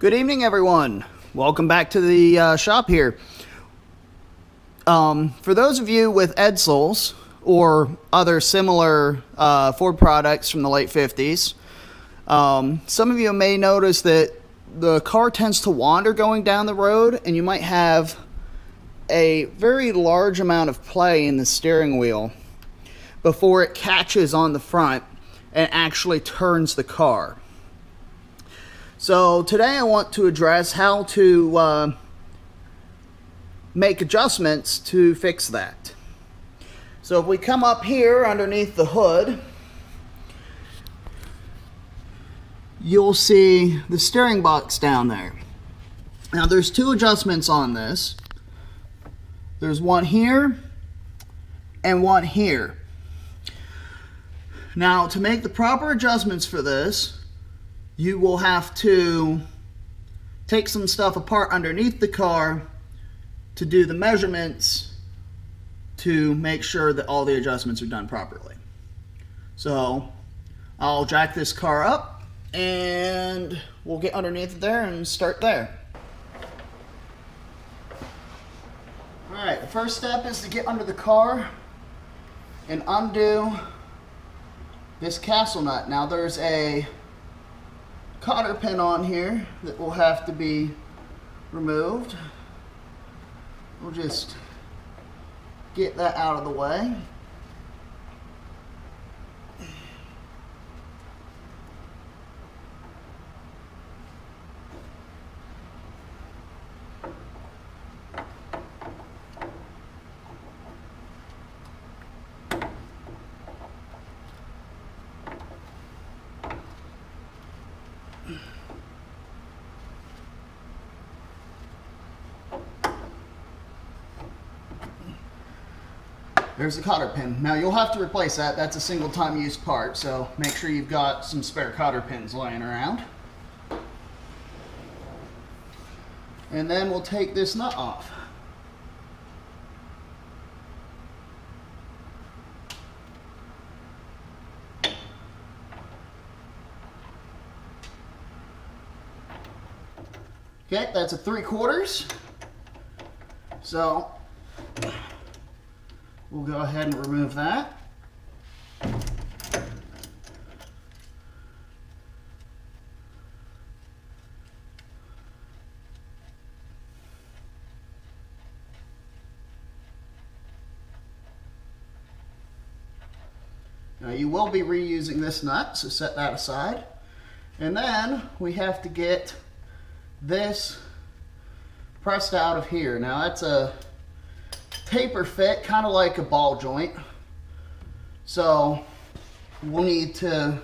Good evening, everyone. Welcome back to the shop here. For those of you with Edsels or other similar Ford products from the late 50s, some of you may notice that the car tends to wander going down the road, and you might have a very large amount of play in the steering wheel before it catches on the front and actually turns the car. So today I want to address how to make adjustments to fix that. So if we come up here underneath the hood, you'll see the steering box down there. Now there's two adjustments on this. There's one here and one here. Now to make the proper adjustments for this, you will have to take some stuff apart underneath the car to do the measurements to make sure that all the adjustments are done properly. So I'll jack this car up and we'll get underneath there and start there. Alright, the first step is to get under the car and undo this castle nut. Now there's a cotter pin on here that will have to be removed. We'll just get that out of the way. There's the cotter pin. Now you'll have to replace that. That's a single time use part, so make sure you've got some spare cotter pins lying around. And then we'll take this nut off. Okay, that's a 3/4. So we'll go ahead and remove that. Now you will be reusing this nut, so set that aside. And then we have to get this pressed out of here. Now that's a taper fit, kind of like a ball joint, so we'll need to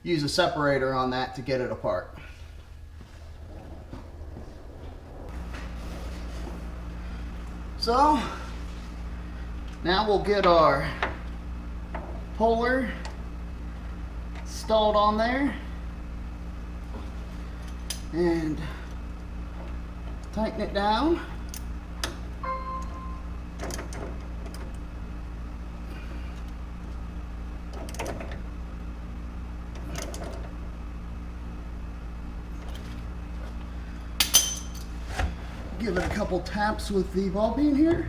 use a separator on that to get it apart. So now we'll get our puller installed on there and tighten it down. Give it a couple taps with the ball peen here.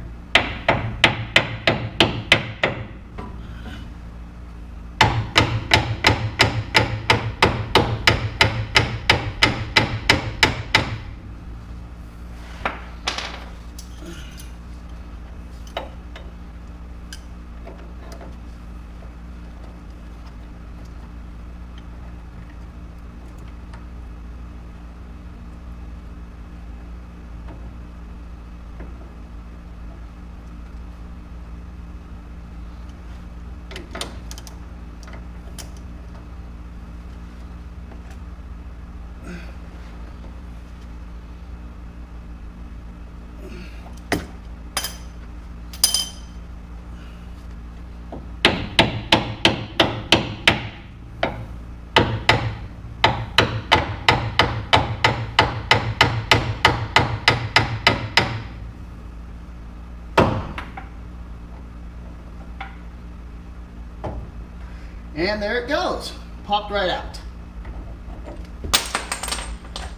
And there it goes, popped right out.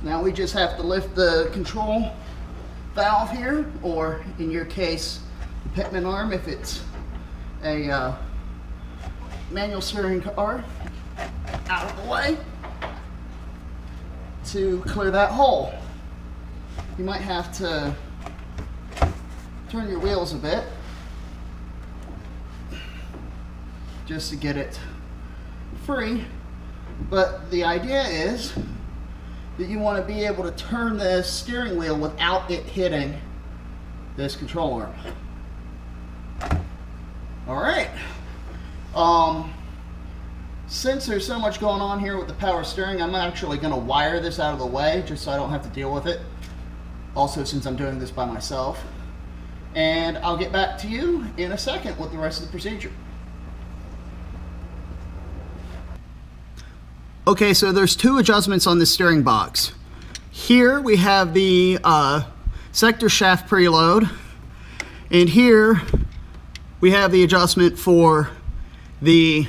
Now we just have to lift the control valve here, or in your case, the pitman arm if it's a manual steering car, out of the way to clear that hole. You might have to turn your wheels a bit just to get it free, but the idea is that you want to be able to turn this steering wheel without it hitting this control arm. All right. Since there's so much going on here with the power steering, I'm actually going to wire this out of the way just so I don't have to deal with it. Also, since I'm doing this by myself. And I'll get back to you in a second with the rest of the procedure. Okay, so there's two adjustments on the steering box. Here we have the sector shaft preload, and here we have the adjustment for the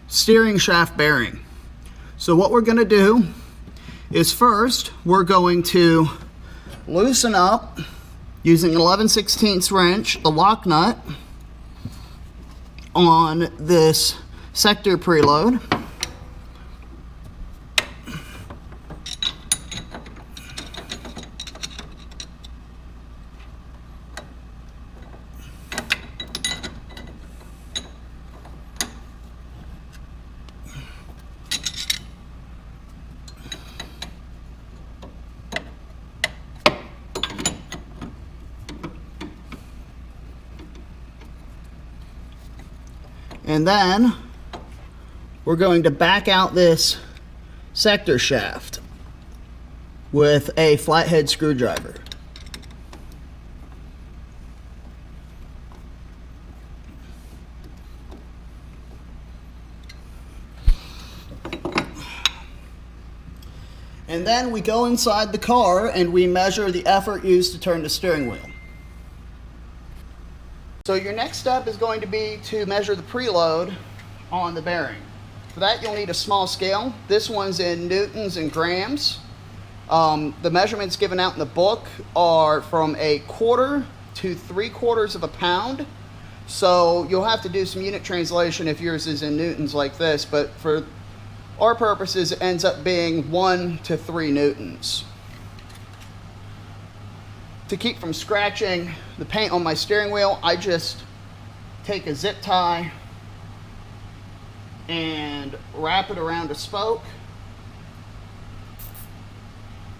steering shaft bearing. So what we're going to do is first we're going to loosen up using an 11/16 wrench the lock nut on this sector preload. And then we're going to back out this sector shaft with a flathead screwdriver. And then we go inside the car and we measure the effort used to turn the steering wheel. So your next step is going to be to measure the preload on the bearing. For that you'll need a small scale. This one's in newtons and grams. The measurements given out in the book are from 1/4 to 3/4 of a pound. So you'll have to do some unit translation if yours is in newtons like this, but for our purposes it ends up being 1 to 3 newtons. To keep from scratching the paint on my steering wheel, I just take a zip tie and wrap it around a spoke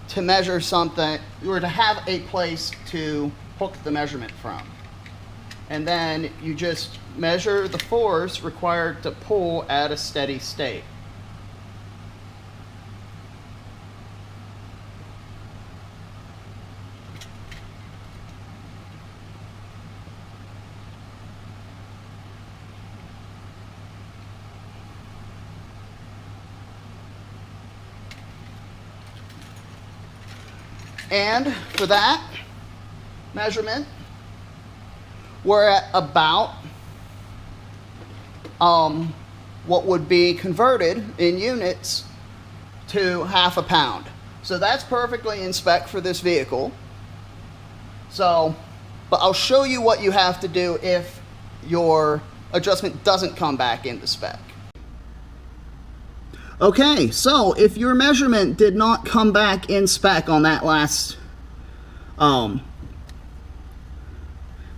to measure something, or to have a place to hook the measurement from. And then you just measure the force required to pull at a steady state. And for that measurement, we're at about what would be converted in units to 1/2 pound. So that's perfectly in spec for this vehicle. So, but I'll show you what you have to do if your adjustment doesn't come back into spec. Okay, so if your measurement did not come back in spec on that last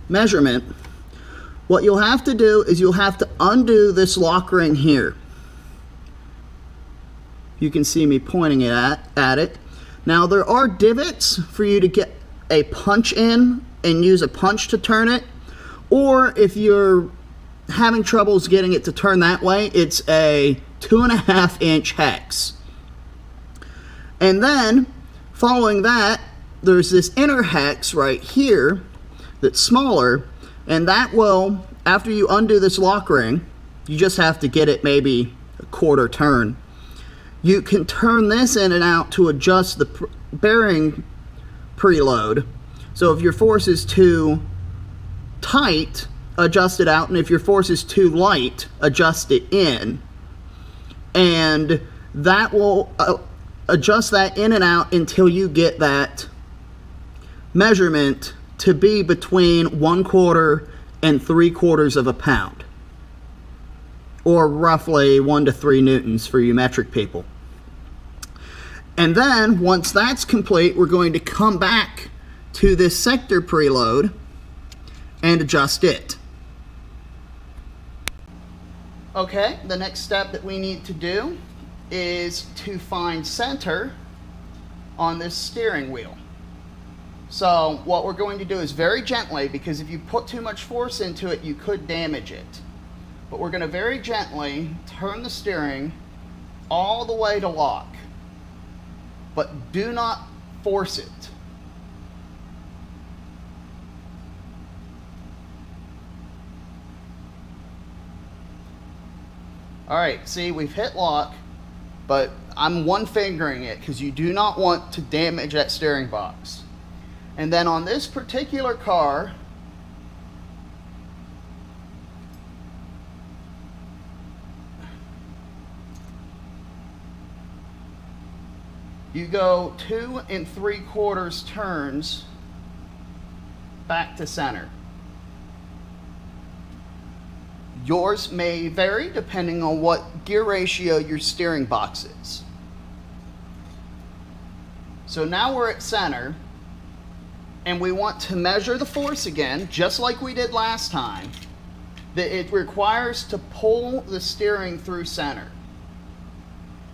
measurement, what you'll have to do is you'll have to undo this lock ring here. You can see me pointing it at it. Now there are divots for you to get a punch in and use a punch to turn it, or if you're having troubles getting it to turn that way, it's a 2.5 inch hex. And then following that, there's this inner hex right here that's smaller, and that will, after you undo this lock ring, you just have to get it maybe a 1/4 turn. You can turn this in and out to adjust the bearing preload. So if your force is too tight, adjust it out, and if your force is too light, adjust it in. And that will adjust that in and out until you get that measurement to be between 1/4 and 3/4 of a pound, or roughly 1 to 3 newtons for you metric people. And then once that's complete, we're going to come back to this sector preload and adjust it. Okay, the next step that we need to do is to find center on this steering wheel. So what we're going to do is very gently, because if you put too much force into it, you could damage it. But we're going to very gently turn the steering all the way to lock. But do not force it. Alright, see, we've hit lock, but I'm one fingering it because you do not want to damage that steering box. And then on this particular car, you go 2 3/4 turns back to center. Yours may vary depending on what gear ratio your steering box is. So now we're at center, and we want to measure the force again, just like we did last time. That it requires to pull the steering through center.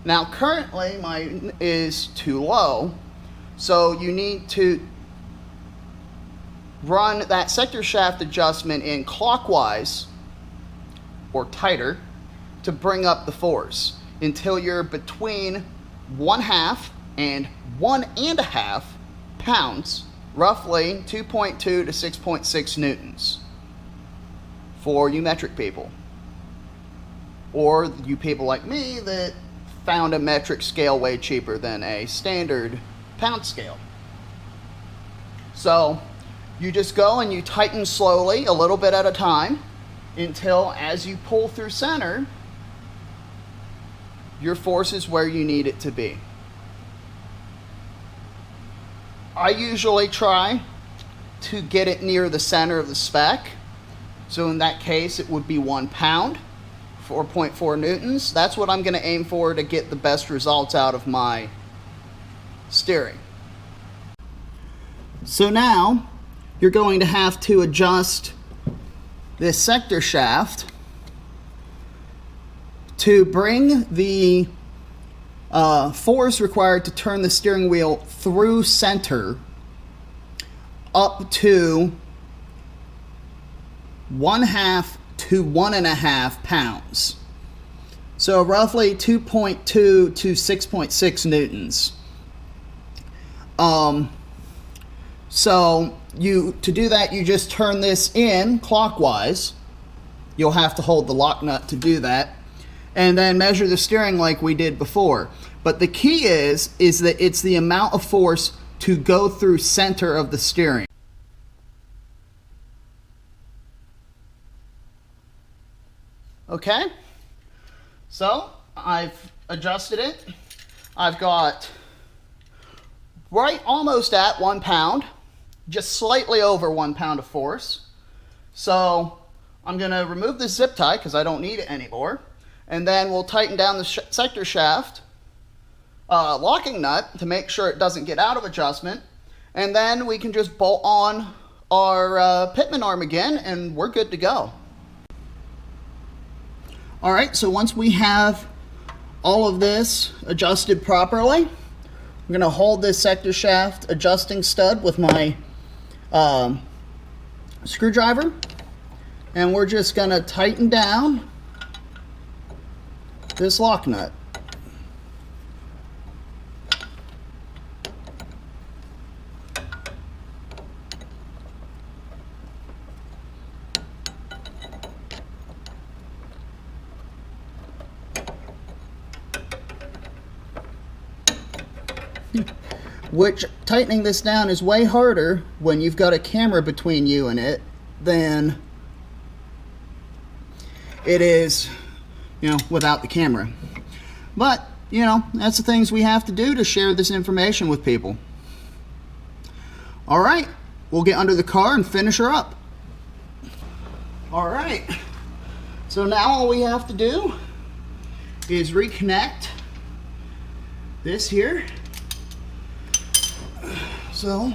Now currently mine is too low, so you need to run that sector shaft adjustment in clockwise or tighter to bring up the force until you're between 1/2 and 1.5 pounds, roughly 2.2 to 6.6 newtons for you metric people, or you people like me that found a metric scale way cheaper than a standard pound scale. So you just go and you tighten slowly, a little bit at a time, until as you pull through center, your force is where you need it to be. I usually try to get it near the center of the spec. So in that case, it would be 1 pound, 4.4 newtons. That's what I'm going to aim for to get the best results out of my steering. So now you're going to have to adjust this sector shaft to bring the force required to turn the steering wheel through center up to 1/2 to 1.5 pounds. So roughly 2.2 to 6.6 newtons. So to do that, you just turn this in clockwise. You'll have to hold the lock nut to do that, and then measure the steering like we did before. But the key is that it's the amount of force to go through center of the steering. Okay, so I've adjusted it. I've got right almost at 1 pound, just slightly over 1 pound of force. So I'm going to remove this zip tie because I don't need it anymore. And then we'll tighten down the sector shaft locking nut to make sure it doesn't get out of adjustment. And then we can just bolt on our pitman arm again and we're good to go. Alright, so once we have all of this adjusted properly, I'm going to hold this sector shaft adjusting stud with my screwdriver, and we're just going to tighten down this lock nut. Which, tightening this down is way harder when you've got a camera between you and it than it is, without the camera. But, you know, that's the things we have to do to share this information with people. All right, we'll get under the car and finish her up. All right, so now all we have to do is reconnect this here. So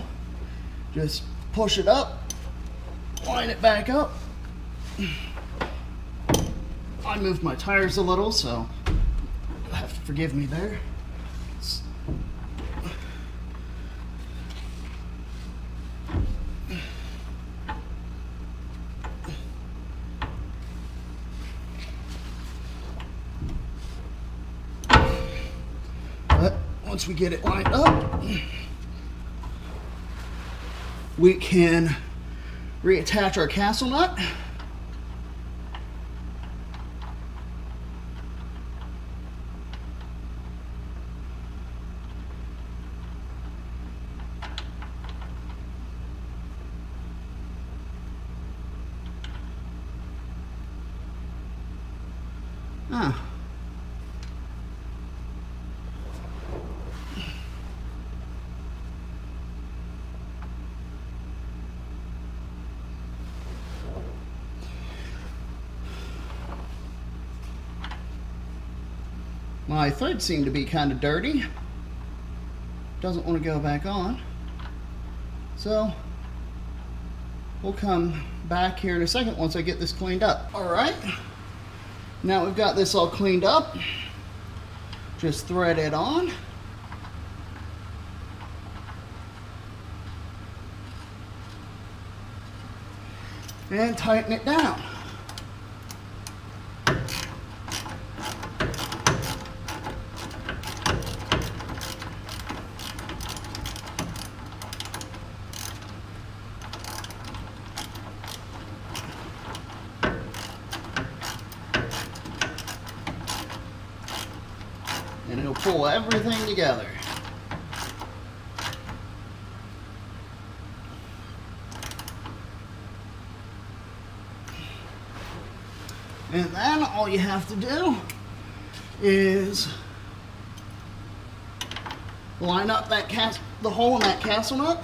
just push it up, line it back up. I moved my tires a little, so you'll have to forgive me there. But once we get it lined up, we can reattach our castle nut. My thread seemed to be kind of dirty. Doesn't want to go back on. So we'll come back here in a second once I get this cleaned up. All right, now we've got this all cleaned up. Just thread it on. And tighten it down. And it'll pull everything together. And then all you have to do is line up that the hole in that castle nut.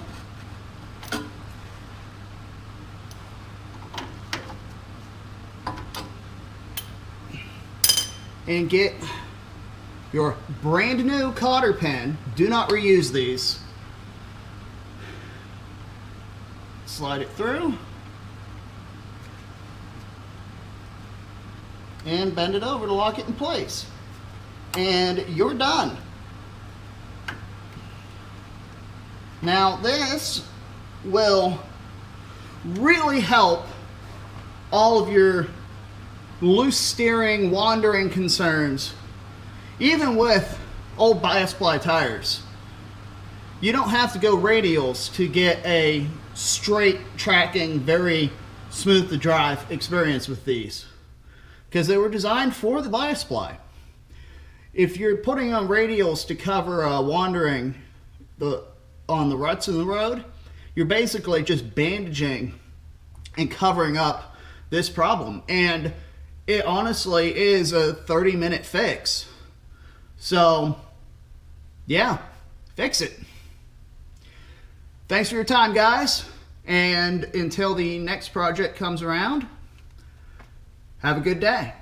And get your brand new cotter pin. Do not reuse these. Slide it through and bend it over to lock it in place. And you're done. Now this will really help all of your loose steering, wandering concerns. Even with old bias ply tires, you don't have to go radials to get a straight tracking, very smooth to drive experience with these, because they were designed for the bias ply. If you're putting on radials to cover wandering on the ruts in the road, you're basically just bandaging and covering up this problem, and it honestly is a 30-minute fix. So, yeah, fix it. Thanks for your time, guys. And until the next project comes around, have a good day.